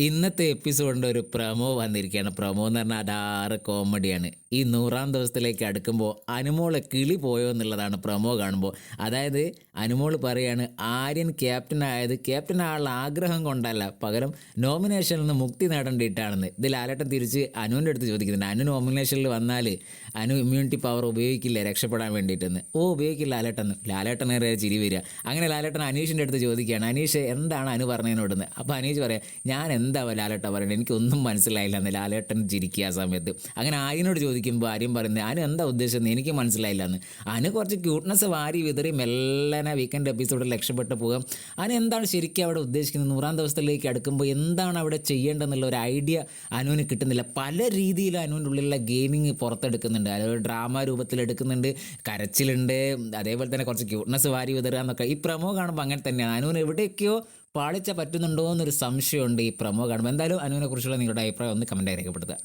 ഇന്നത്തെ എപ്പിസോഡിൻ്റെ ഒരു പ്രൊമോ വന്നിരിക്കുകയാണ്. പ്രൊമോ എന്ന് പറഞ്ഞാൽ അടാറ് കോമഡിയാണ്. ഈ 100-ാം ദിവസത്തിലേക്ക് അടുക്കുമ്പോൾ അനുമോളെ കിളി പോയോ എന്നുള്ളതാണ് പ്രൊമോ കാണുമ്പോൾ. അതായത് അനുമോൾ പറയാണ് ആര്യൻ ക്യാപ്റ്റൻ ആയുള്ള ആഗ്രഹം കൊണ്ടല്ല, പകരം നോമിനേഷനിൽ നിന്ന് മുക്തി നേടേണ്ടിയിട്ടാണെന്ന്. ഇത് ലാലേട്ടൻ തിരിച്ച് അനുവിൻ്റെ അടുത്ത് ചോദിക്കുന്നുണ്ട്. അനു നോമിനേഷനിൽ വന്നാൽ അനു ഇമ്മ്യൂണിറ്റി പവർ ഉപയോഗിക്കില്ലേ രക്ഷപ്പെടാൻ വേണ്ടിയിട്ടെന്ന്. ഉപയോഗിക്കില്ല ലാലേട്ടനേറെ ചിരി വരിക. അങ്ങനെ ലാലേട്ടൻ അനീഷിൻ്റെ അടുത്ത് ചോദിക്കുകയാണ്, അനീഷ് എന്താണ് അനു പറഞ്ഞതിനോടെന്ന്. അപ്പോൾ അനീഷ് പറയാം, ഞാൻ എന്താ ലാലേട്ട പറയുന്നത്, എനിക്കൊന്നും മനസ്സിലായില്ല എന്ന്. ലാലേട്ടൻ ചിരിക്കുക ആ സമയത്ത്. അങ്ങനെ ആര്യനോട് ചോദിക്കുമ്പോൾ ആര്യം പറയുന്നത് അനു എന്താ ഉദ്ദേശിച്ചത് എനിക്ക് മനസ്സിലായില്ല എന്ന്. അനു കുറച്ച് ക്യൂട്ട്നെസ് വാരി വിതറി മെല്ലനെ വീക്കെൻഡ് എപ്പിസോഡിൽ രക്ഷപ്പെട്ട് പോകാം. അനു എന്താണ് ശരിക്കും അവിടെ ഉദ്ദേശിക്കുന്നത്, 100-ാം ദിവസത്തിലേക്ക് അടുക്കുമ്പോൾ എന്താണ് അവിടെ ചെയ്യേണ്ടതെന്നുള്ള ഒരു ഐഡിയ അനുവിന് കിട്ടുന്നില്ല. പല രീതിയിലും അനുവിൻ്റെ ഉള്ളിലുള്ള ഗെയിമിങ് പുറത്തെടുക്കുന്നുണ്ട്. അതായത് ഡ്രാമ രൂപത്തിലെടുക്കുന്നുണ്ട്, കരച്ചിലുണ്ട്, അതേപോലെ തന്നെ കുറച്ച് ക്യൂട്ട്നെസ് വാരി വിതറുക എന്നൊക്കെ. ഈ പ്രമോ കാണുമ്പോൾ അങ്ങനെ തന്നെയാണ്. അനുവിന് എവിടെയൊക്കെയോ പാളിച്ച പറ്റുന്നുണ്ടോ എന്നൊരു സംശയമുണ്ട് ഈ പ്രമോ കാണുമ്പോൾ. എന്തായാലും അനുവിനെ കുറിച്ചുള്ള നിങ്ങളുടെ അഭിപ്രായം ഒന്ന് കമൻറ്റായി രേഖപ്പെടുത്തുക.